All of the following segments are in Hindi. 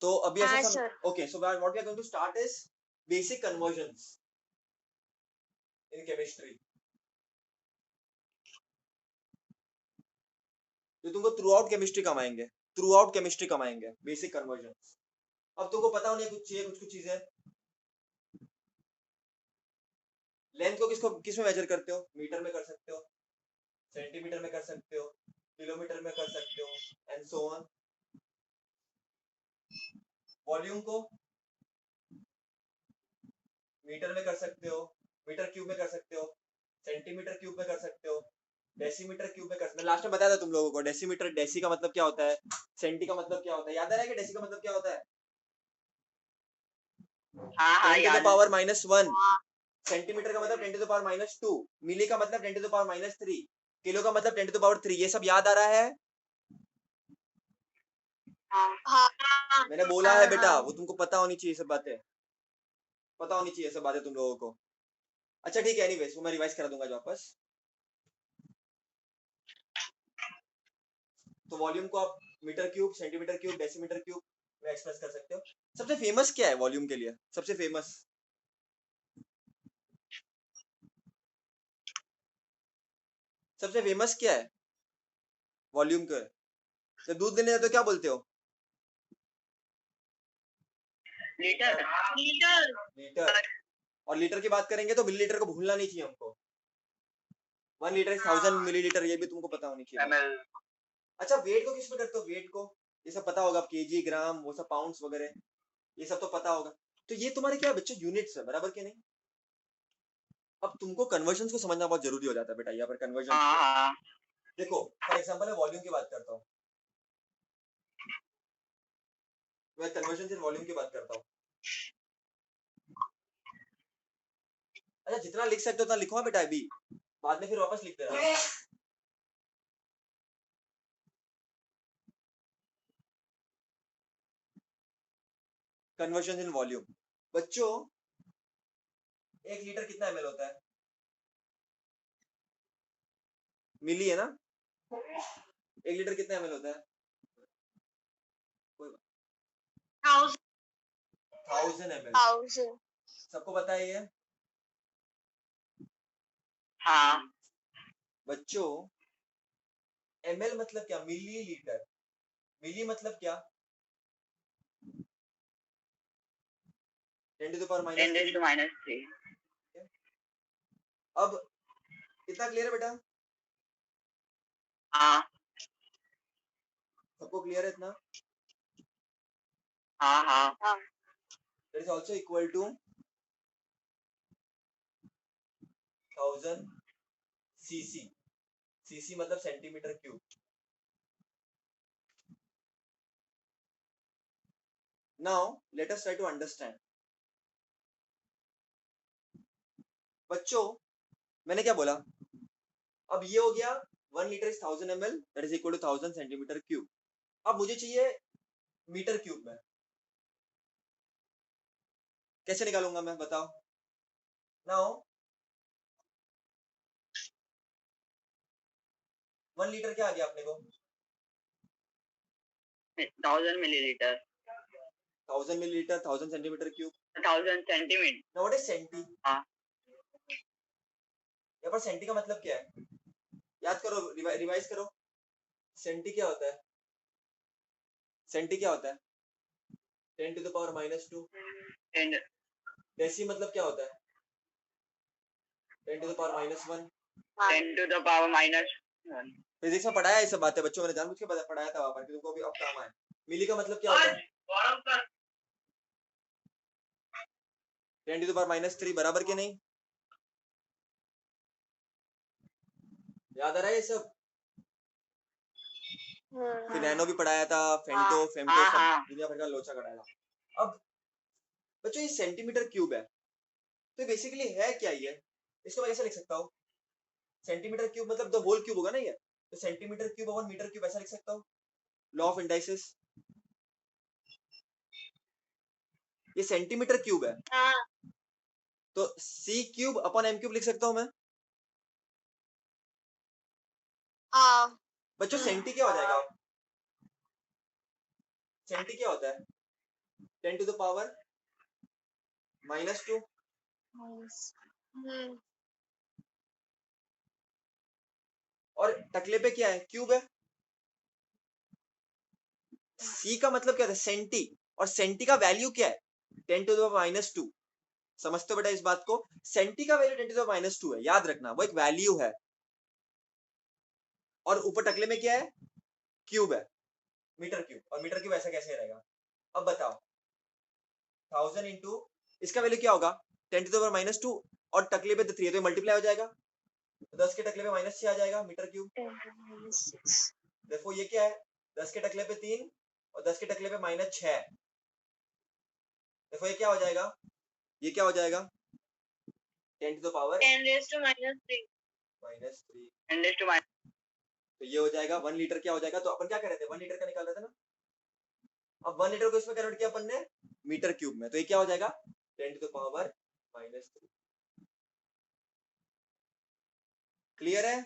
तो अभी ऐसा हाँ सब sir. Okay, so what we are going to start is basic conversions in chemistry, जो तुमको थ्रू आउट केमिस्ट्री कमाएंगे बेसिक कन्वर्जंस। अब तुमको पता होने कुछ चाहिए, कुछ कुछ चीजें। लेंथ को किस में मेजर करते हो? मीटर में कर सकते हो, सेंटीमीटर में कर सकते हो, किलोमीटर में कर सकते हो, एंड सो ऑन। वॉल्यूम को मीटर में कर सकते हो, मीटर क्यूब में कर सकते हो, सेंटीमीटर क्यूब में कर सकते हो, डेसीमीटर क्यूब में कर सकते हो। लास्ट में बताया था तुम लोगों को डेसीमीटर, डेसी का मतलब क्या होता है, सेंटी का मतलब क्या होता है, याद आ रहा है कि डेसी का मतलब क्या होता है? हाँ हाँ 10 टू द याद है। पावर -1। सेंटीमीटर का मतलब 10 टू द पावर -2। मिली का मतलब 10 टू द पावर -3। किलो का मतलब 10 टू द पावर 3। ये सब याद आ रहा है? हाँ मैंने बोला है बेटा, वो तुमको पता होनी चाहिए, सब बातें पता होनी चाहिए, सब बातें तुम लोगों को। अच्छा ठीक है, एनीवेज वो मैं रिवाइज करा दूंगा वापस। तो वॉल्यूम को आप metre cube, centimetre cube, decimetre cube में एक्सप्रेस कर सकते हो। सबसे फेमस क्या है वॉल्यूम के लिए? सबसे फेमस क्या है वॉल्यूम के? जब दूध देने जाते हो क्या बोलते हो? लीटर। लीटर। और लीटर की बात करेंगे तो मिलीलीटर को भूलना नहीं चाहिए हमको। 1 लीटर इज 1000 मिलीलीटर, ये भी तुमको पता होनी चाहिए। ml। अच्छा वेट को किस में करते हो? वेट को ये सब पता होगा, केजी, ग्राम, वो सब पाउंड्स वगैरह, ये सब तो पता होगा। तो ये तुम्हारे क्या बच्चे यूनिट्स है, बराबर के नहीं? अब तुमको कन्वर्जन को समझना बहुत जरूरी हो जाता है बेटा, यहाँ पर कन्वर्जन। हाँ देखो फॉर एग्जांपल मैं वॉल्यूम की बात करता हूँ, मैं कन्वर्जन से वॉल्यूम की बात करता हूँ। अच्छा जितना लिख सकते हो उतना लिखो बेटा, अभी बाद में फिर वापस लिख देना। Conversion in volume. बच्चों 1 लीटर कितना ml होता है? मिली है ना? 1 लीटर कितना ml होता है? 1000 ml। सबको पता है ये? हाँ। बच्चों ml मतलब क्या? मिली लीटर। मिली मतलब क्या? 10 to the power 10 -3। to -3। अब इतना क्लियर है बेटा? हाँ सबको क्लियर है इतना? हाँ हाँ। That is also equal to 1000 cc. Cc मतलब centimetre cube. Now let us try to understand. बच्चों मैंने क्या बोला? अब ये हो गया 1 litre is 1000 ml, that is equal to 1000 centimetre cube. अब मुझे चाहिए मीटर क्यूब में, कैसे निकालूंगा मैं बताओ? नाउ 1 लीटर क्या आ गया अपने को? 1000 millilitre. 1000 millilitre, 1000 centimetre cube. 1000 centimetre. Now what is centi? हाँ। यहाँ पर सेंटी का मतलब क्या है? याद करो, रिवाइज करो। सेंटी क्या होता है? सेंटी क्या होता है? 10 टू द पावर -2। 10 डेसी मतलब क्या होता है? 10 to the power -1। 10 to the power -1। Physics में पढ़ाया है ये सब बातें बच्चों, मैंने जानबूझ के पढ़ाया था वहां पर कि तुमको भी अब काम आए। मिली का मतलब क्या होता है? 10 टू द पावर -3, बराबर के नहीं? याद आ रहा है ये सब? फिर नैनो भी पढ़ाया था, फेंटो फेमटो हाँ सब हाँ। दुनिया भर का लोचा कराया था। अब बच्चों ये सेंटीमीटर क्यूब है, तो बेसिकली है क्या ये? इसको मैं कैसे लिख सकता हूँ? सेंटीमीटर क्यूब मतलब द होल क्यूब होगा ना ये, तो सेंटीमीटर क्यूब और मीटर क्यूब ऐसा लिख सकता हूँ, लॉ ऑफ इंडाइसिस। ये सेंटीमीटर क्यूब है, तो सी क्यूब अपॉन एम क्यूब लिख सकता हूँ मैं। बच्चों सेंटी क्या हो जाएगा? सेंटी क्या होता है? 10 to the power -2 और टकले पे क्या है, क्यूब है। सी का मतलब क्या था, सेंटी, और सेंटी का वैल्यू क्या है, 10 टू द -2। समझते हो बेटा इस बात को, सेंटी का वैल्यू 10 टू द -2 है, याद रखना वो एक वैल्यू है। और ऊपर टकले में क्या है, क्यूब है, मीटर क्यूब, और मीटर क्यूब ऐसा कैसे रहेगा। अब बताओ 1000 इंटू इसका वैल्यू क्या होगा, 10 टू द पावर -2 और टकले पे 3 है तो मल्टीप्लाई हो जाएगा, 10 के टकले पे -6 आ जाएगा मीटर क्यूब। देखो ये क्या है, 10 के टकले पे 3 और 10 के टकले पे -6। देखो ये क्या हो जाएगा, ये क्या हो जाएगा, 10 टू द पावर -3। 10 तो ये हो जाएगा 1 लीटर, क्या हो जाएगा, तो अपन क्या कर रहे थे, 1 लीटर का निकाल रहे थे ना। अब 1 लीटर को इसमें कन्वर्ट किया अपन ने मीटर क्यूब में, तो ये क्या हो जाएगा 10 टू द पावर -3। क्लियर है,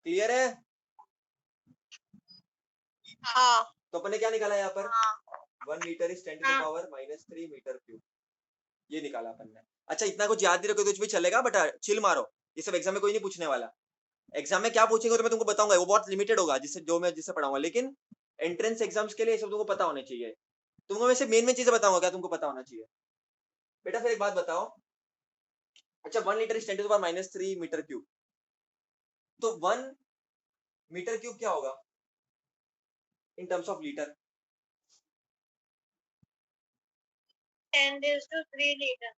क्लियर है। हाँ तो अपन ने क्या निकाला यहाँ पर, 1 litre is 10 to the power -3 metre cube, ये निकाला अपन ने। अच्छा इतना कुछ याद नहीं रखो तो कुछ भी चलेगा, बट चिल मारो, ये सब एग्जाम में कोई नहीं पूछने वाला। एग्जाम में क्या पूछेंगे तो मैं तुमको बताऊंगा, वो बहुत लिमिटेड होगा जिससे जो मैं जिससे पढ़ाऊंगा, लेकिन एंट्रेंस एग्जाम्स के लिए ये सब तुमको पता होने चाहिए। तुमको वैसे मेन चीजें बताऊंगा क्या तुमको पता होना चाहिए बेटा। फिर एक बात बताओ, अच्छा 1 litre is 10 to the power -3 metre cube, तो 1 मीटर क्यूब क्या होगा in terms of litre. 10⁻³ litre.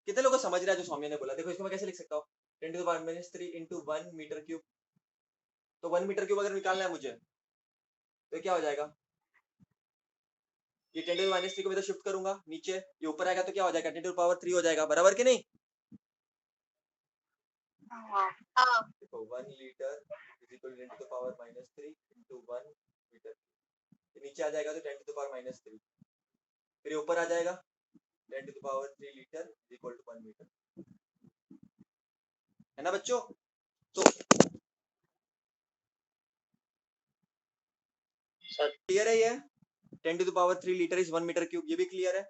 कितने लोगों को समझ रहा है जो सौम्य ने बोला, देखो इसको मैं कैसे लिख सकता हूँ, 10 to the power -3 into 1 metre cube. तो 1 मीटर क्यूब अगर निकालना है मुझे तो क्या हो जाएगा, ये 10 टू द -3 को मैं शिफ्ट करूंगा नीचे, ये ऊपर आएगा तो क्या हो जाएगा 10 टू द पावर 3 हो जाएगा, बराबर कि नहीं। हाँ देखो 1 litre is equal to 10 to the power -3 into 1 metre, नीचे आ जाएगा तो 10 टू द पावर -3, फिर ऊपर आ जाएगा 10 to the power 3 litre is equal to 1 metre, है ना बच्चों। तो क्लियर है ये, 10 to the power 3 litre is 1 metre cube, ये भी क्लियर है।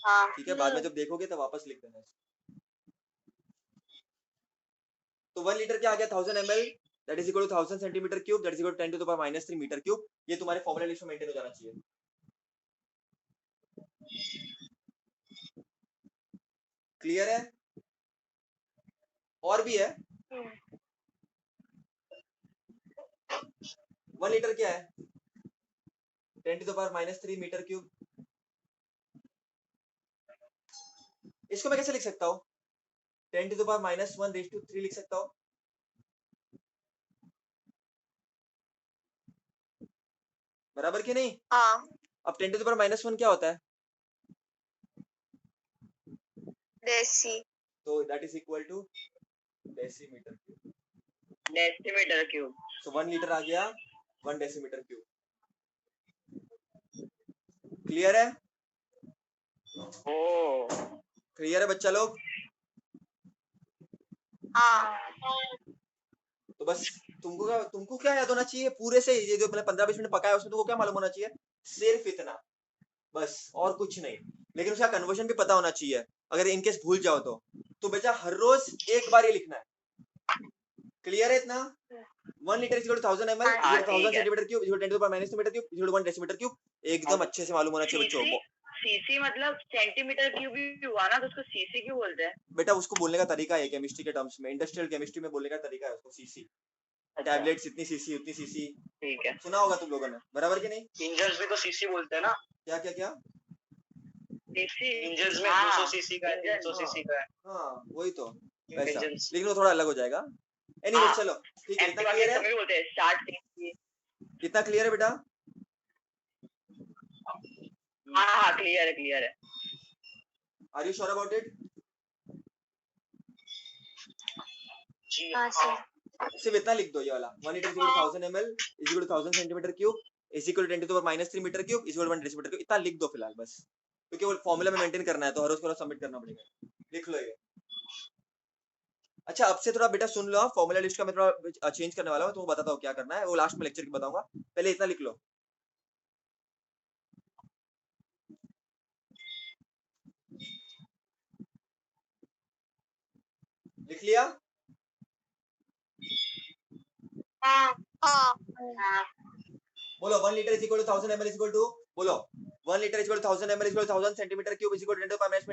हाँ ठीक है, बाद में जब देखोगे तब वापस लिख देना। तो 1 लीटर क्या आ गया 1000 ml, that is equal to 1000 centimetre cube, that is equal to 10 to the power -3 metre cube. ये तुम्हारे फॉर्मूला लिस्ट में मेंटेन हो जाना चाहिए। क्लियर है, और भी है। 1 लीटर क्या है 10 to the power -3 metre cube, इसको मैं कैसे लिख सकता हूँ, 10 टू द पावर -1/3 लिख सकता हूँ। बराबर कि नहीं। हाँ अब 10 टू द पावर -1 क्या होता है, देसी। तो that is equal to decimetre cube. Decimetre cube. So 1 litre आ गया 1 डेसीमीटर क्यूब। क्लियर है, ओ क्लियर है बच्चा लोग। हाँ तो बस तुमको क्या याद होना चाहिए पूरे से, ये जो मैंने 15-20 मिनट पकाया उसमें तुमको क्या मालूम होना चाहिए, सिर्फ इतना, बस और कुछ नहीं। लेकिन उसका कन्वर्जन भी पता होना चाहिए, अगर इनकेस भूल जाओ तो बेटा हर रोज एक बार ये लिखना है। क्लियर है इतना, 1 litre is equal to 1000 ml हाँ, इज 1000 ठीक है। Centimetre cube is 10 to the power -3 metre cube is 1 decimetre cube, एकदम अच्छे से मालूम होना चाहिए बच्चों। सीसी मतलब सेंटीमीटर क्यूब ही हुआ ना, तो उसको सीसी क्यों बोलते हैं। बेटा उसको बोलने का तरीका है केमिस्ट्री के टर्म्स में, इंडस्ट्रियल केमिस्ट्री में बोलने का तरीका है उसको, सीसी, टैबलेट्स इतनी सीसी उतनी सीसी, ठीक है। सुना होगा तुम लोगों ने, बराबर कि नहीं। इंजन्स में तो सीसी बोलते हैं ना। क्या क्या क्या, सीसी इंजन्स में 200 सीसी का है, 300 सीसी का है। हाँ वही तो वैसा, Engines। लेकिन वो थोड़ा अलग हो जाएगा। एनीवे हाँ। चलो ठीक है, इतना एक्टिवा क्लियर के है, सभी बोलते हैं 60 सीसी। कितना क्लियर है बेटा। हाँ क्लियर है क्लियर है। Are you sure about it. जी हाँ सर। सिर्फ इतना लिख दो ये वाला, 1 litre is equal to 1000 ml is equal to 1000 centimetre cube is equal to 10 to the power -3 metre cube is equal to 1 decimetre cube, इतना लिख दो फिलहाल बस, क्योंकि वो फॉर्मूला में मेंटेन करना है तो हर रोज सबमिट करना पड़ेगा। लिख लो ये, अच्छा अब से थोड़ा बेटा सुन लो, फॉर्मूला लिस्ट का मैं थोड़ा चेंज करने वाला हूँ, तो बताता हूँ क्या करना है, वो लास्ट में लेक्चर की बताऊंगा, पहले इतना लिख लो। लिख लिया? हाँ हाँ बोलो 1 litre is equal to 1000 ml is equal to, बोलो 1 litre is equal to 1000 ml is equal to 1000 centimetre cube is equal to 10 to the minus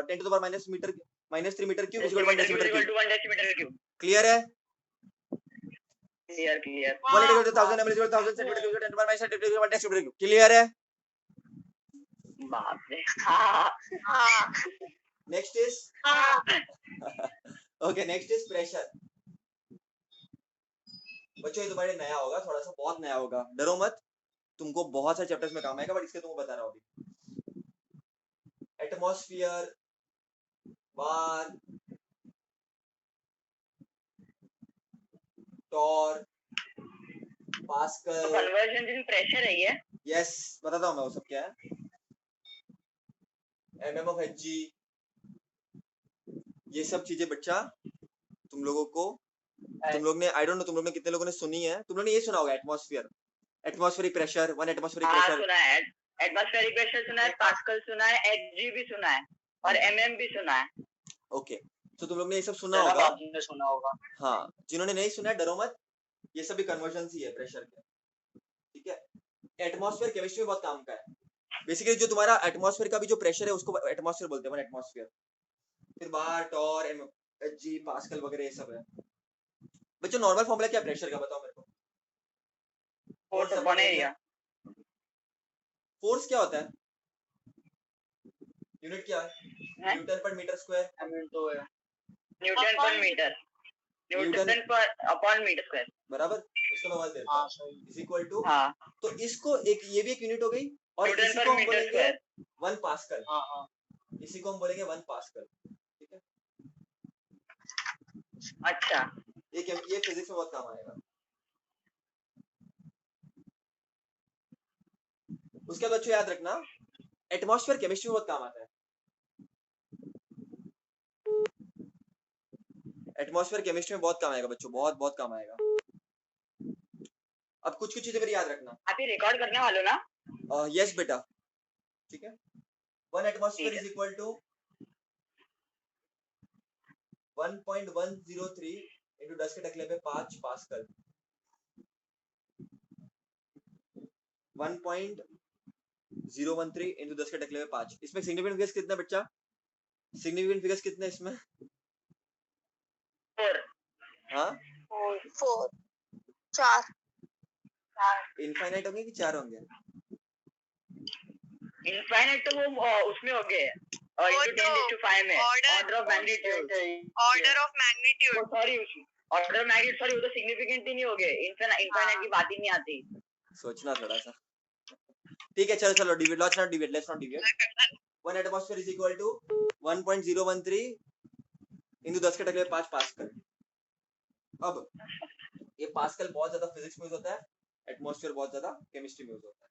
10 to the power metre -3 metre cube is equal to 1 decimetre cube. 1 decimetre cube. Clear है? Clear clear. 1 litre is equal to 1000 ml is equal to 1000 centimetre cube is equal to 10 to the minus 10 to the 1 decimetre cube. Clear है? बाप रे। हाँ हाँ नेक्स्ट इज हाँ ओके, नेक्स्ट इज प्रेशर। बच्चों ये तुम्हारे नया होगा, थोड़ा सा बहुत नया होगा, डरो मत, तुमको बहुत सारे चैप्टर्स में काम आएगा, बट इसके तुमको बता रहा हूँ अभी। Atmosphere, bar, torr, pascal, conversion in pressure है ये। यस बताता हूँ मैं वो सब क्या है। mm of hg, ये सब चीजें बच्चा तुम लोगों को, तुम लोग ने, आई डोंट नो तुम लोग ने कितने लोगों ने सुनी है, तुम लोग ने ये सुना होगा एटमॉस्फेयर, एटमॉस्फेरिक प्रेशर, 1 एटमॉस्फेरिक हाँ प्रेशर। सुना है, एटमॉस्फेरिक प्रेशर सुना है, पास्कल सुना है, एचजी भी सुना है और एमएम भी सुना है। ओके, तो तुम लोग ने ये सब सुना होगा। आपने सुना होगा। हाँ, जिन्होंने नहीं सुना है डरो मत, ये सभी कन्वर्जन ही है प्रेशर के, ठीक है। एटमॉस्फेयर केमिस्ट्री में बहुत काम का है। बेसिकली जो तुम्हारा एटमॉस्फेयर का भी जो प्रेशर है उसको एटमॉस्फेयर बोलते हैं, 1 एटमॉस्फेयर। फिर बार, टॉर, एचजी, पास्कल वगैरह ये सब है। बच्चों नॉर्मल फॉर्मूला क्या है प्रेशर का, बताओ मेरे को। Force upon area. फोर्स क्या होता है? यूनिट क्या है? न्यूटन पर मीटर स्क्वायर। न्यूटन पर मीटर, न्यूटन पर अपॉन मीटर स्क्वायर, बराबर। इसको मैं मान देता हूं इज इक्वल टू, हाँ तो इसको एक, ये भी एक यूनिट हो गई, और न्यूटन इसी पर को हम मीटर बोलेंगे स्क्वायर। 1 पास्कल। हाँ हाँ इसी को हम बोलेंगे 1 पास्कल, ठीक है। अच्छा, ये फिजिक्स में बहुत काम आएगा। उसके बाद बच्चों याद रखना, एटमॉस्फेयर केमिस्ट्री में बहुत काम आता है। एटमॉस्फेयर केमिस्ट्री में बहुत काम आएगा बच्चों, बहुत बहुत काम आएगा। अब कुछ कुछ चीजें मेरी याद रखना। आप ये रिकॉर्ड करने वाले हो ना? यस बेटा, ठीक है। 1 atmosphere is equal to 1.103 into 10 के टकले पे 5 पास्कल। 1.013 into 10 के टकले पे 5। इसमें सिग्निफिकेंट फिगर्स कितना बच्चा? सिग्निफिकेंट फिगर्स कितने इसमें? 4। हाँ 4 4 इनफाइनाइट होंगे कि 4 होंगे? इनफाइनाइट तो वो उसमें हो गए into 10⁵ में order of magnitude, order of magnitude. Sorry order of magnitude, sorry वो तो सिग्निफिकेंट ही नहीं हो गए, इनफाइनाइट की बात ही नहीं आती। सोचना थोड़ा सा, ठीक है। चलो चलो deviate, let's not deviate, let's not deviate. 1 atmosphere is equal to 1.013 into 10 के टकले पे 5 पास्कल। अब ये पास्कल बहुत ज्यादा फिजिक्स में यूज होता है, एटमॉस्फेयर बहुत ज्यादा केमिस्ट्री में यूज होता है।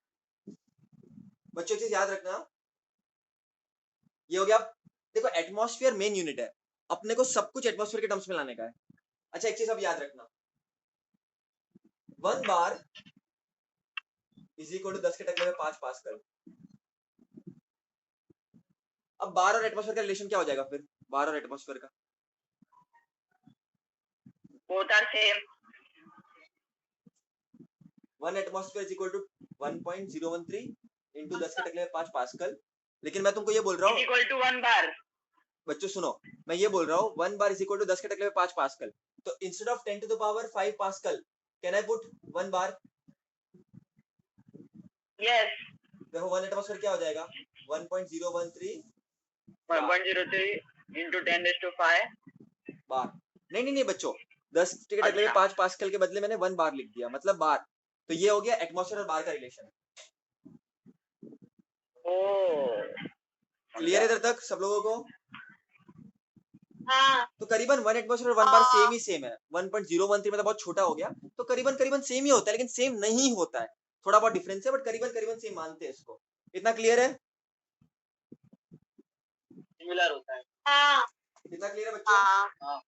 बच्चों चीज याद रखना, ये हो गया। देखो एटमॉस्फेयर मेन यूनिट है, अपने को सब कुछ एटमॉस्फेयर के टर्म्स में लाने का है। अच्छा एक चीज अब याद रखना, 1 बार इज इक्वल टू 10 के टकले में 5 पास्कल। अब बार और एटमॉस्फेयर का रिलेशन क्या हो जाएगा फिर, बार और एटमॉस्फेयर का? Both are same. 1 atmosphere is equal to 1.013 into 10 के टकले में 5 पास्कल। लेकिन मैं तुमको ये बोल रहा हूँ, इक्वल टू 1 बार। बच्चों सुनो, मैं ये बोल रहा हूँ 1 बार इज इक्वल टू 10 के टकले में 5 पास्कल, तो instead of 10 to the power 5 pascal can I put 1 bar? Yes, देखो 1 एटमॉस्फेयर क्या हो जाएगा, 1.013 1.03 into 10⁵ बार। नहीं नहीं नहीं बच्चों, 10 के टकले में 5 पास्कल के बदले मैंने 1 बार लिख दिया, मतलब बार। तो ये हो गया एटमॉस्फेयर और बार का रिलेशन। क्लियर है इधर तक सब लोगों को? हाँ तो करीबन 1 एटमॉस्फेयर और 1 बार सेम ही सेम है। 1.013 मतलब बहुत छोटा हो गया, तो करीबन करीबन सेम ही होता है, लेकिन सेम नहीं होता है, थोड़ा बहुत डिफरेंस है, बट करीबन करीबन सेम मानते हैं इसको। इतना क्लियर है? सिमिलर होता है। हाँ इतना क्लियर है बच्चों? हाँ हाँ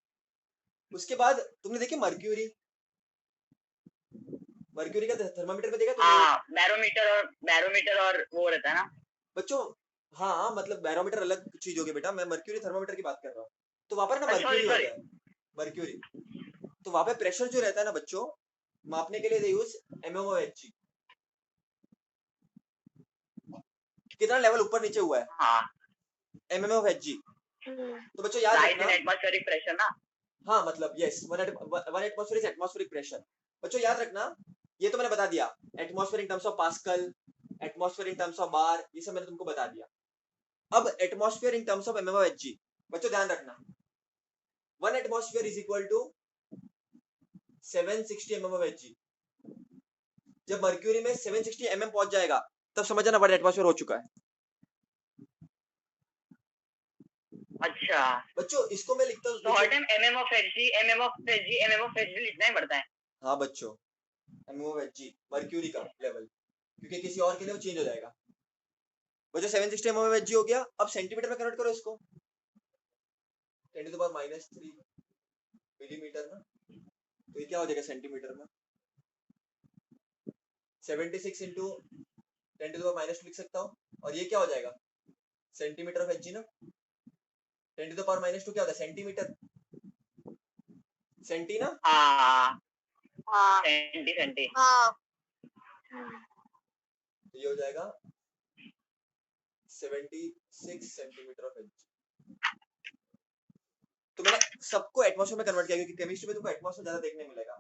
उसके बाद तुमने देखी मर्क्यूरी का थर्मामीटर में देखा तुमने? हाँ, बैरोमीटर और वो रहता है ना। बच्चों हाँ मतलब बैरोमीटर अलग चीज होगी बेटा, मैं मर्क्यूरी थर्मामीटर की बात कर रहा हूँ। तो वहां पर ना सॉरी मर्क्यूरी सॉरी। होता है, मर्क्यूरी। तो वहां पे प्रेशर जो रहता है ना बच्चों, मापने के लिए दे यूज MMOHg। कितना लेवल ऊपर नीचे हुआ है हाँ, MMOHg। हम्म, तो बच्चों याद राइज रखना, इन एटमॉस्फेरिक प्रेशर ना। हाँ मतलब yes, one atmosphere is atmospheric pressure. बच्चों याद रखना, ये तो मैंने बता दिया, atmosphere in terms of pascal, atmosphere in terms of bar, ये सब मैंने तुमको बता दिया। अब atmosphere in terms of MMOHg, बच्चों ध्यान रखना, 1 atmosphere is equal to 760 MMOHg। जब मर्क्यूरी में 760 mm पहुंच जाएगा तब समझ जाना 1 एटमॉस्फेयर हो चुका है। अच्छा, बच्चों इसको मैं लिखता तो हर हूँ, टाइम MM लिखना ही पड़ता है। हाँ बच्चों MMOHg मर्क्यूरी का लेवल, क्योंकि किसी और के लिए वो चेंज हो जाएगा। बच्चों 760 MMOHg हो गया। अब सेंटीमीटर में कन्वर्ट करो इसको, 10 to the power -3 मिलीमीटर ना, तो ये क्या हो जाएगा सेंटीमीटर में, 76 इंटू 10 to the power -2 लिख सकता हूँ। और ये क्या हो जाएगा सेंटीमीटर ऑफ Hg ना, 10 to the power -2 क्या होता है सेंटीमीटर, सेंटी ना। हाँ, हाँ सेंटी। हाँ तो ये हो जाएगा 76 सेंटीमीटर ऑफ Hg। तो मैंने सबको एटमॉस्फेयर में कन्वर्ट किया, क्योंकि केमिस्ट्री में तुमको एटमॉस्फेयर ज्यादा देखने मिलेगा।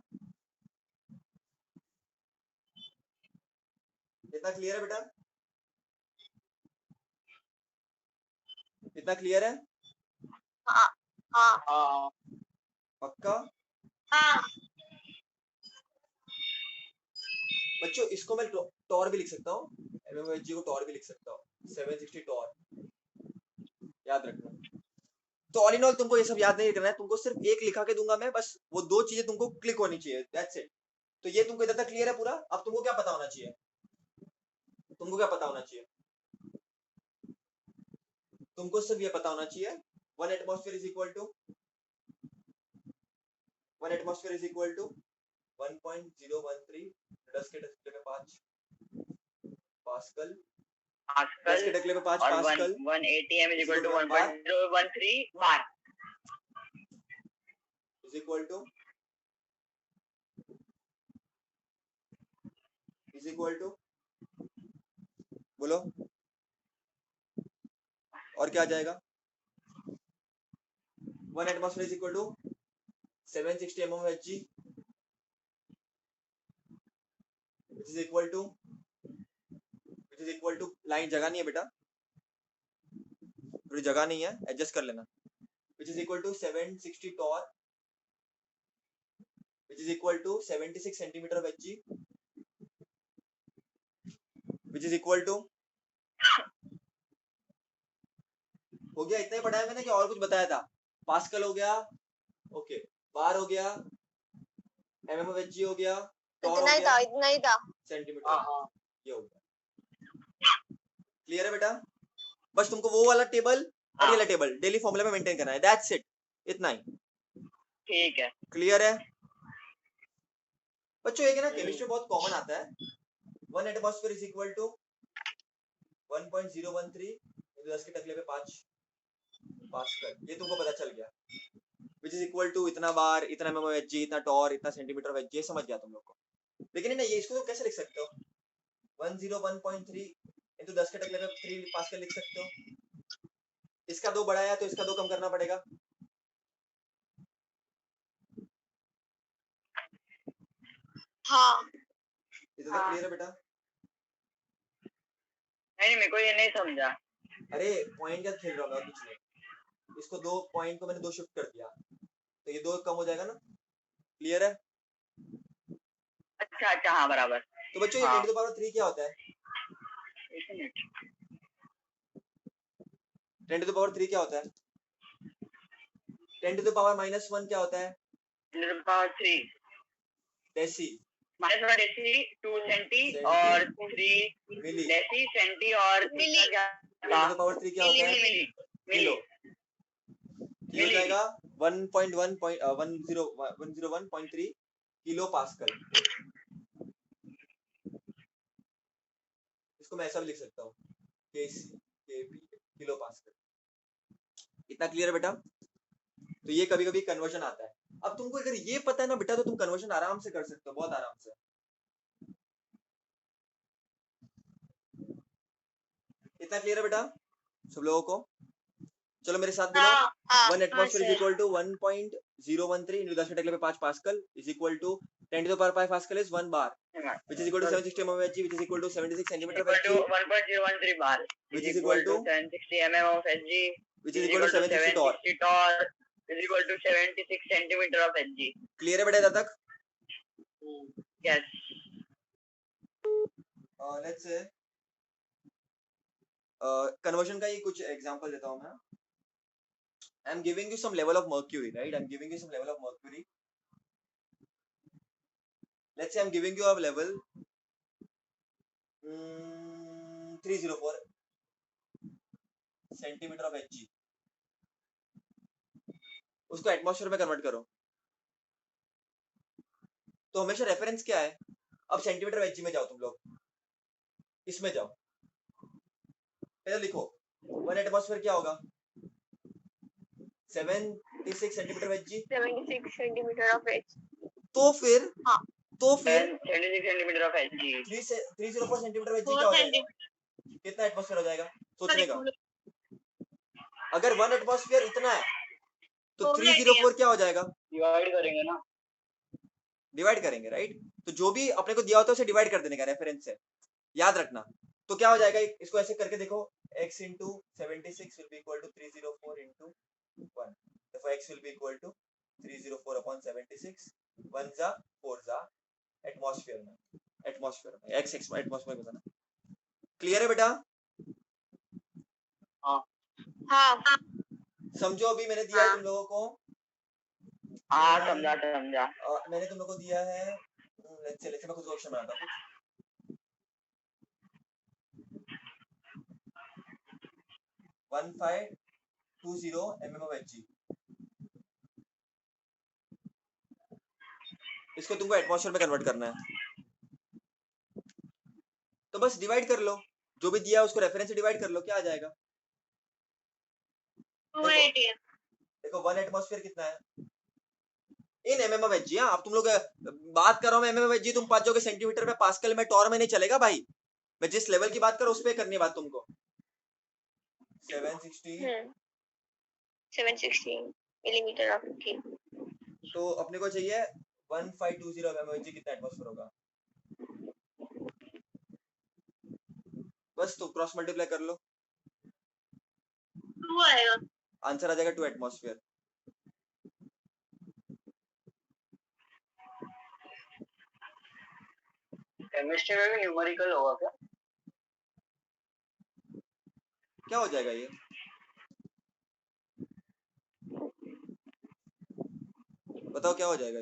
इतना क्लियर है बेटा, इतना क्लियर है हाँ हाँ, पक्का? हाँ बच्चों इसको मैं टॉर भी लिख सकता हूँ, MMOHg को टॉर भी लिख सकता हूँ, 760 टॉर, याद रखना। तो ऑल इन ऑल तुमको ये सब याद नहीं करना है, तुमको सिर्फ एक लिखा के दूंगा मैं, बस वो दो चीजें तुमको क्लिक होनी चाहिए, दैट्स इट। तो ये तुमको इधर तक क्लियर है पूरा। अब तुमको क्या पता होना चाहिए, तुमको क्या पता होना चाहिए, तुमको सिर्फ ये पता होना चाहिए 1 atmosphere is equal to 1 atmosphere is equal to 1.013 10 के टकले में 5 पास्कल, 10 के टकले में 5 और pascal 180 m is equal to 1.013 bar is equal to बोलो और क्या आ जाएगा, 1 atmosphere is equal to 760 mmHg which is equal to line जगह नहीं है बेटा, थोड़ी जगह नहीं है, एडजस्ट कर लेना, which is equal to 760 torr which is equal to 76 centimetre of Hg which is equal to, हो गया इतना ही पढ़ाया मैंने कि और कुछ बताया था? पास्कल हो गया, ओके, बार हो गया, MMOHg हो गया, टॉर हो गया, इतना ही था सेंटीमीटर, ये हो गया। क्लियर है बेटा? बस तुमको वो वाला टेबल और ये वाला टेबल डेली फॉर्मूला में मेंटेन करना है, दैट्स इट, इतना ही। ठीक है, क्लियर है बच्चों? एक है ना केमिस्ट्री बहुत कॉमन आता है, 1 एटमॉस्फेयर इज इक्वल टू 1.013 10 के टकले पे 5 पास्कल, ये तुमको पता चल गया, which is equal to इतना बार, इतना mmHg, इतना टॉर, इतना सेंटीमीटर ऑफ Hg, ये समझ गया तुम लोग को। लेकिन ना ये इसको तो कैसे लिख सकते हो, 101.3 into 10 के टकले पे 3 पास्कल लिख सकते हो। इसका 2 बढ़ाया तो इसका 2 कम करना पड़ेगा। हाँ इतना तक क्लियर है बेटा? नहीं मेरे को ये नहीं समझा। अरे पॉइंट का खेल रहा हूँ मैं, कुछ नहीं, इसको 2 पॉइंट को मैंने 2 शिफ्ट कर दिया तो ये 2 कम हो जाएगा ना, क्लियर है? अच्छा हाँ बराबर। तो बच्चों ये 10 to the power 3 क्या होता है, 10 to the power 3 क्या होता है, 10 to the power -1 क्या होता है, 10 to the power 3 deci, -1 deci 2 centi और 3 मिली, डेसी सेंटी और मिली। 10 to the power 3 क्या होता है, मिली किलो। ये हो जाएगा 101.3 किलो पास्कल। इसको मैं ऐसा भी लिख सकता हूँ, किलो पास्कल। इतना क्लियर है बेटा? तो ये कभी कभी कन्वर्जन आता है। अब तुमको अगर ये पता है ना बेटा, तो तुम कन्वर्जन आराम से कर सकते हो, बहुत आराम से। इतना क्लियर है बेटा सब लोगों को? चलो मेरे साथ बोलो, हाँ हाँ 1 atmosphere is sir equal to 1.013 into 10 × 5 pascal is equal to 10 to the power 5 pascal is 1 bar, which is equal to 760 mm of Hg, which is equal to 76 centimeter of equal to Hg, 1.013 bar, which is is equal to 760 mm of Hg, which is equal to 760 torr, is equal to 76 centimeter of Hg. Clear है बेटा इधर तक? Yes. लेट्स से कन्वर्जन का ही कुछ एग्जांपल देता हूं मैं। I am giving you some level of mercury, right? I am giving you some level of mercury. Let's say I am giving you a level 304 centimetre of Hg। उसको एटमॉस्फेयर में कन्वर्ट करो। तो हमेशा रेफरेंस क्या है? अब सेंटीमीटर Hg में जाओ, तुम लोग इसमें जाओ, पहले लिखो 1 एटमॉस्फेयर क्या होगा? 76 centimetre Hg। 76 centimetre of H. तो फिर हाँ। 76 centimeter of Hg. 304 centimetre Hg 4 क्या हो जाएगा? सेंटीमीटर। कितना एटमॉस्फेयर हो जाएगा? सोचने का। अगर 1 एटमॉस्फेयर इतना है तो 304 क्या हो जाएगा? डिवाइड करेंगे ना, डिवाइड करेंगे, राइट? तो जो भी अपने को दिया होता है उसे डिवाइड कर देने का, रेफरेंस से याद रखना। तो क्या हो जाएगा, इसको ऐसे करके देखो, x into 76 will be equal to 304 into 1, therefore x will be equal to 304 upon 76, 1 जा 4 जा एटमॉस्फेयर में x एटमॉस्फेयर में बताना। क्लियर है बेटा? हाँ समझो अभी मैंने दिया है तुम लोगों को, हाँ समझा। मैंने तुम लोगों को दिया है, लेट्स से मैं कुछ क्वेश्चन बनाता हूँ। 1520 mm of Hg, इसको तुमको एटमॉस्फेयर में कन्वर्ट करना है। तो बस डिवाइड कर लो, जो भी दिया है उसको रेफरेंस से डिवाइड कर लो, क्या आ जाएगा? 280। देखो 1 एटमॉस्फेयर कितना है इन mm of Hg। अब तुम लोग बात कर रहा हूँ mm of Hg, तुम पाँच जाओगे सेंटीमीटर में, पास्कल में, टॉर में नहीं चलेगा भाई। मैं जिस लेवल की बात कर रहा हूँ उस पे करनी है बात तुमको। 760 मिलीमीटर ऑफ Hg। तो अपने को चाहिए 1520 mm of Hg, कितना एटमॉस्फेयर होगा? बस तो क्रॉस मल्टीप्लाई कर लो, 2 आएगा, आंसर आ जाएगा 2 एटमॉस्फेयर। केमिस्ट्री में भी न्यूमेरिकल होगा क्या? क्या हो जाएगा ये? बताओ क्या हो जाएगा?